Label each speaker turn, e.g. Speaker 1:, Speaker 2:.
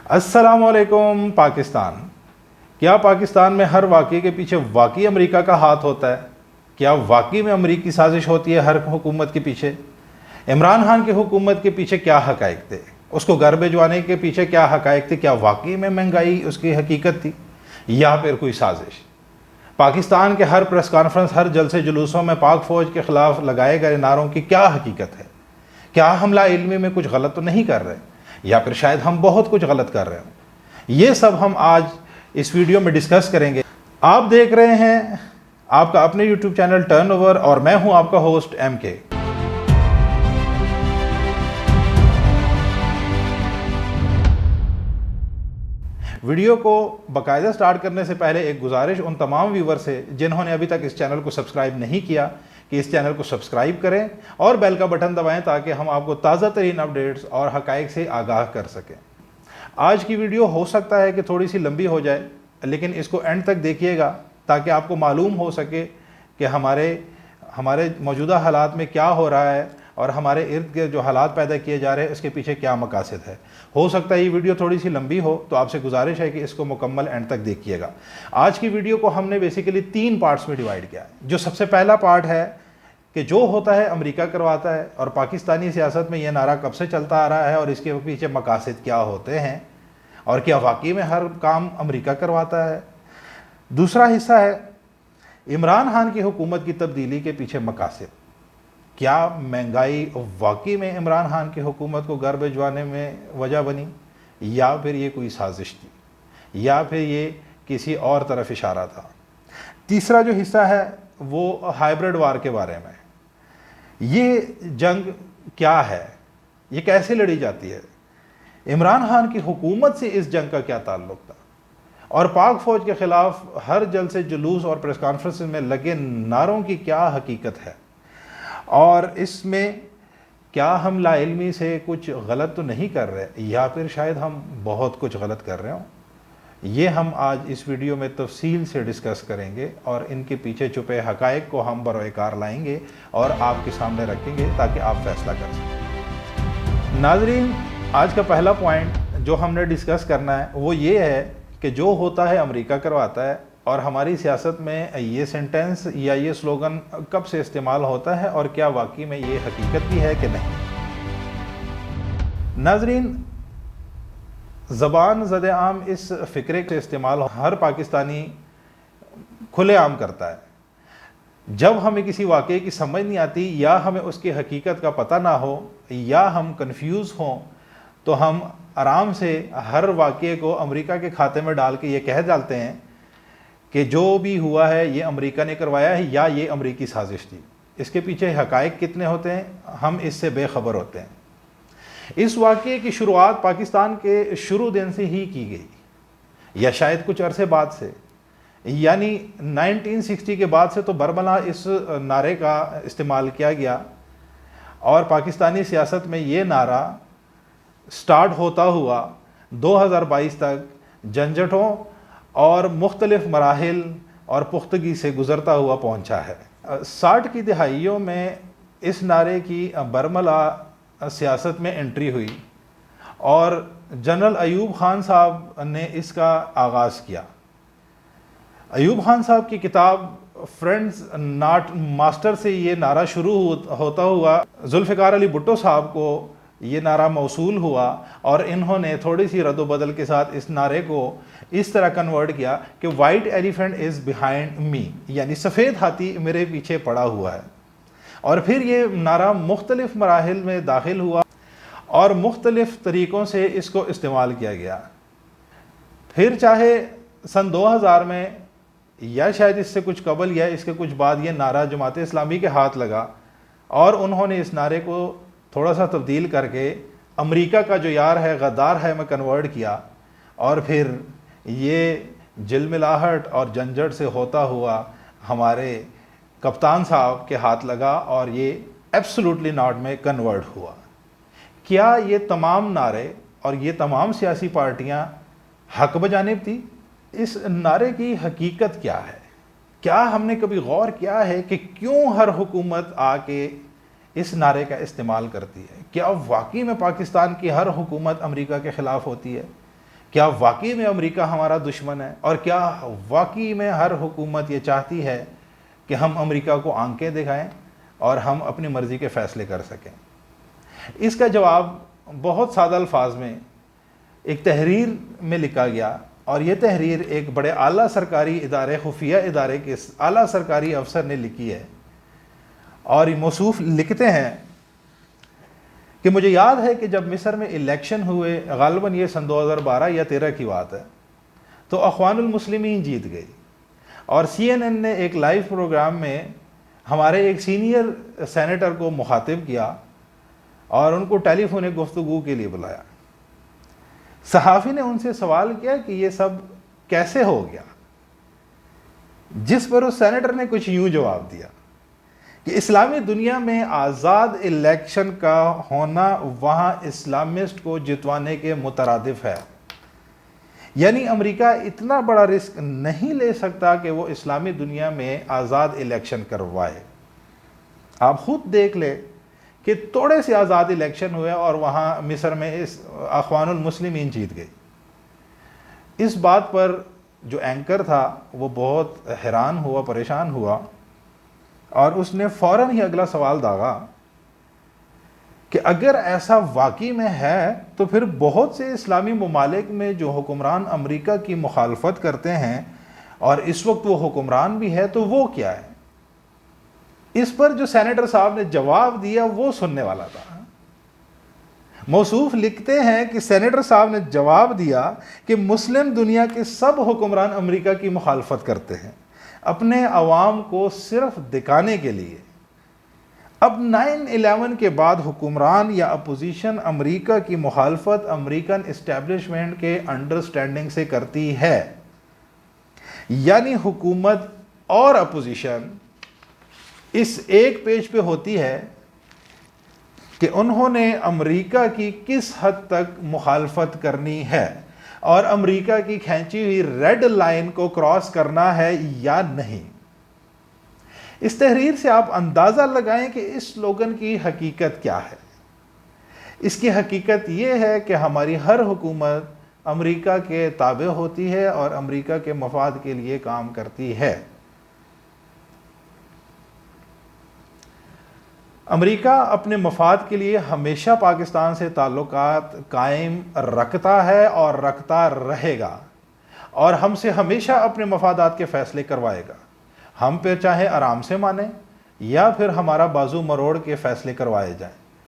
Speaker 1: अस्सलाम वालेकुम पाकिस्तान। क्या पाकिस्तान में हर वाक़ये के पीछे वाकई अमेरिका का हाथ होता है? क्या वाकई में अमेरिकी साजिश होती है हर हुकूमत के पीछे? इमरान खान की हुकूमत के पीछे क्या हक़ाइक़ थे? उसको घर भिजवाने के पीछे क्या हक़ाइक़ थे? क्या वाकई में महंगाई उसकी हकीकत थी या फिर कोई साजिश? पाकिस्तान के हर प्रेस कॉन्फ्रेंस, हर जलसे जुलूसों में पाक फ़ौज के ख़िलाफ़ लगाए गए नारों की क्या हकीकत है? क्या हम लाइल्मी में कुछ गलत तो नहीं कर रहे, या फिर शायद हम बहुत कुछ गलत कर रहे हो? ये सब हम आज इस वीडियो में डिस्कस करेंगे। आप देख रहे हैं आपका अपने यूट्यूब चैनल टर्नओवर और मैं हूं आपका होस्ट MK। वीडियो को बाकायदा स्टार्ट करने से पहले एक गुजारिश उन तमाम व्यूवर से जिन्होंने अभी तक इस चैनल को सब्सक्राइब नहीं किया कि इस चैनल को सब्सक्राइब करें और बेल का बटन दबाएं ताकि हम आपको ताज़ा तरीन अपडेट्स और हक़ाइक़ से आगाह कर सकें। आज की वीडियो हो सकता है कि थोड़ी सी लंबी हो जाए, लेकिन इसको एंड तक देखिएगा ताकि आपको मालूम हो सके कि हमारे मौजूदा हालात में क्या हो रहा है और हमारे इर्द गिर्द जो हालात पैदा किए जा रहे हैं इसके पीछे क्या मकासद है। हो सकता है ये वीडियो थोड़ी सी लंबी हो, तो आपसे गुजारिश है कि इसको मुकम्मल एंड तक देखिएगा। आज की वीडियो को हमने बेसिकली 3 पार्ट्स में डिवाइड किया है। जो सबसे पहला पार्ट है कि जो होता है अमेरिका करवाता है, और पाकिस्तानी सियासत में यह नारा कब से चलता आ रहा है और इसके पीछे मकासद क्या होते हैं और क्या वाकई में हर काम अमेरिका करवाता है। दूसरा हिस्सा है इमरान खान की हुकूमत की तब्दीली के पीछे मकासद। क्या महंगाई वाकई में इमरान खान की हुकूमत को घर भिजवाने में वजह बनी, या फिर ये कोई साजिश थी, या फिर ये किसी और तरफ इशारा था। तीसरा जो हिस्सा है वो हाइब्रिड वार के बारे में। ये जंग क्या है, ये कैसे लड़ी जाती है, इमरान खान की हुकूमत से इस जंग का क्या ताल्लुक़ था, और पाक फ़ौज के ख़िलाफ़ हर जलसे जुलूस और प्रेस कॉन्फ्रेंस में लगे नारों की क्या हकीकत है, और इसमें क्या हम लाइल्मी से कुछ गलत तो नहीं कर रहे, या फिर शायद हम बहुत कुछ गलत कर रहे हों। ये हम आज इस वीडियो में तफसील से डिस्कस करेंगे और इनके पीछे छुपे हक़ाइक़ को हम बरोएकार लाएंगे और आपके सामने रखेंगे ताकि आप फैसला कर सकें। नाज़रीन, आज का पहला पॉइंट जो हमने डिस्कस करना है वो ये है कि जो होता है अमेरिका करवाता है, और हमारी सियासत में ये सेंटेंस या ये स्लोगन कब से इस्तेमाल होता है और क्या वाकई में ये हकीकत भी है कि नहीं। नाज़रीन, ज़बान ज़द-ए-आम इस फ़िक्रे के इस्तेमाल हर पाकिस्तानी खुलेआम करता है। जब हमें किसी वाक़ये की समझ नहीं आती, या हमें उसकी हकीकत का पता ना हो, या हम कंफ्यूज हों, तो हम आराम से हर वाक़ये को अमेरिका के खाते में डाल के ये कह डालते हैं कि जो भी हुआ है ये अमेरिका ने करवाया है या ये अमेरिकी साजिश थी। इसके पीछे हक़ाइक़ कितने होते हैं हम इससे बेखबर होते हैं। इस वाक़ये की शुरुआत पाकिस्तान के शुरू दिन से ही की गई, या शायद कुछ अरसे बाद से, यानी 1960 के बाद से तो बरमला इस नारे का इस्तेमाल किया गया, और पाकिस्तानी सियासत में ये नारा स्टार्ट होता हुआ 2022 तक झंझटों और मुख्तलिफ मराहिल और पुख्तगी से गुज़रता हुआ पहुँचा है। 60 की दहाइयों में इस नारे की बरमला सियासत में एंट्री हुई और जनरल अयूब खान साहब ने इसका आगाज़ किया। अयूब खान साहब की किताब फ्रेंड्स नॉट मास्टर से ये नारा शुरू होता हुआ जुल्फ़िकार अली भुट्टो साहब को ये नारा मौसूल हुआ, और इन्होंने थोड़ी सी रद्द-बदल के साथ इस नारे को इस तरह कन्वर्ट किया कि white elephant is behind me, यानी सफ़ेद हाथी मेरे पीछे पड़ा हुआ है। और फिर ये नारा मुख्तलिफ मराहिल में दाखिल हुआ और मुख्तलिफ तरीक़ों से इसको इस्तेमाल किया गया। फिर चाहे सन 2000 में, या शायद इससे कुछ कबल या इसके कुछ बाद, ये नारा जमात इस्लामी के हाथ लगा और उन्होंने इस नारे को थोड़ा सा तब्दील करके अमेरिका का जो यार है गद्दार है में कन्वर्ट किया, और फिर ये झिलमिलाहट और झंझट से होता हुआ हमारे कप्तान साहब के हाथ लगा और ये एब्सोल्युटली नॉट में कन्वर्ट हुआ। क्या ये तमाम नारे और ये तमाम सियासी पार्टियां हक बजानिब थी? इस नारे की हकीकत क्या है? क्या हमने कभी गौर किया है कि क्यों हर हुकूमत आके इस नारे का इस्तेमाल करती है? क्या वाकई में पाकिस्तान की हर हुकूमत अमेरिका के ख़िलाफ़ होती है, کیا واقعی میں امریکہ ہمارا دشمن ہے؟ اور کیا واقعی میں ہر حکومت یہ چاہتی ہے کہ ہم امریکہ کو آنکھیں دکھائیں اور ہم اپنی مرضی کے فیصلے کر سکیں؟ اس کا جواب بہت سادہ الفاظ میں ایک تحریر میں لکھا گیا، اور یہ تحریر ایک بڑے اعلیٰ سرکاری ادارے، خفیہ ادارے کے اعلیٰ سرکاری افسر نے لکھی ہے، اور یہ موصوف لکھتے ہیں کہ مجھے یاد ہے کہ جب مصر میں الیکشن ہوئے، غالباً یہ سن 2012 یا 13 کی بات ہے، تو اخوان المسلمین جیت گئی، اور CNN نے ایک لائیو پروگرام میں ہمارے ایک سینئر سینیٹر کو مخاطب کیا اور ان کو ٹیلی فونک گفتگو کے لیے بلایا۔ صحافی نے ان سے سوال کیا کہ یہ سب کیسے ہو گیا، جس پر اس سینیٹر نے کچھ یوں جواب دیا کہ اسلامی دنیا میں آزاد الیکشن کا ہونا وہاں اسلامسٹ کو جتوانے کے مترادف ہے، یعنی امریکہ اتنا بڑا رسک نہیں لے سکتا کہ وہ اسلامی دنیا میں آزاد الیکشن کروائے۔ آپ خود دیکھ لیں کہ تھوڑے سے آزاد الیکشن ہوئے اور وہاں مصر میں اخوان المسلمین جیت گئی۔ اس بات پر جو اینکر تھا وہ بہت حیران ہوا، پریشان ہوا، اور اس نے فوراً ہی اگلا سوال داغا کہ اگر ایسا واقعی میں ہے تو پھر بہت سے اسلامی ممالک میں جو حکمران امریکہ کی مخالفت کرتے ہیں اور اس وقت وہ حکمران بھی ہے، تو وہ کیا ہے؟ اس پر جو سینیٹر صاحب نے جواب دیا وہ سننے والا تھا۔ موصوف لکھتے ہیں کہ سینیٹر صاحب نے جواب دیا کہ مسلم دنیا کے سب حکمران امریکہ کی مخالفت کرتے ہیں، اپنے عوام کو صرف دکھانے کے لیے۔ اب 9/11 کے بعد حکمران یا اپوزیشن امریکہ کی مخالفت امریکن اسٹیبلشمنٹ کے انڈرسٹینڈنگ سے کرتی ہے، یعنی حکومت اور اپوزیشن اس ایک پیج پہ ہوتی ہے کہ انہوں نے امریکہ کی کس حد تک مخالفت کرنی ہے اور امریکہ کی کھینچی ہوئی ریڈ لائن کو کراس کرنا ہے یا نہیں۔ اس تحریر سے آپ اندازہ لگائیں کہ اس سلوگن کی حقیقت کیا ہے۔ اس کی حقیقت یہ ہے کہ ہماری ہر حکومت امریکہ کے تابع ہوتی ہے اور امریکہ کے مفاد کے لیے کام کرتی ہے۔ امریکہ اپنے مفاد کے لیے ہمیشہ پاکستان سے تعلقات قائم رکھتا ہے اور رکھتا رہے گا، اور ہم سے ہمیشہ اپنے مفادات کے فیصلے کروائے گا، ہم پہ چاہے آرام سے مانیں یا پھر ہمارا بازو مروڑ کے فیصلے کروائے جائیں۔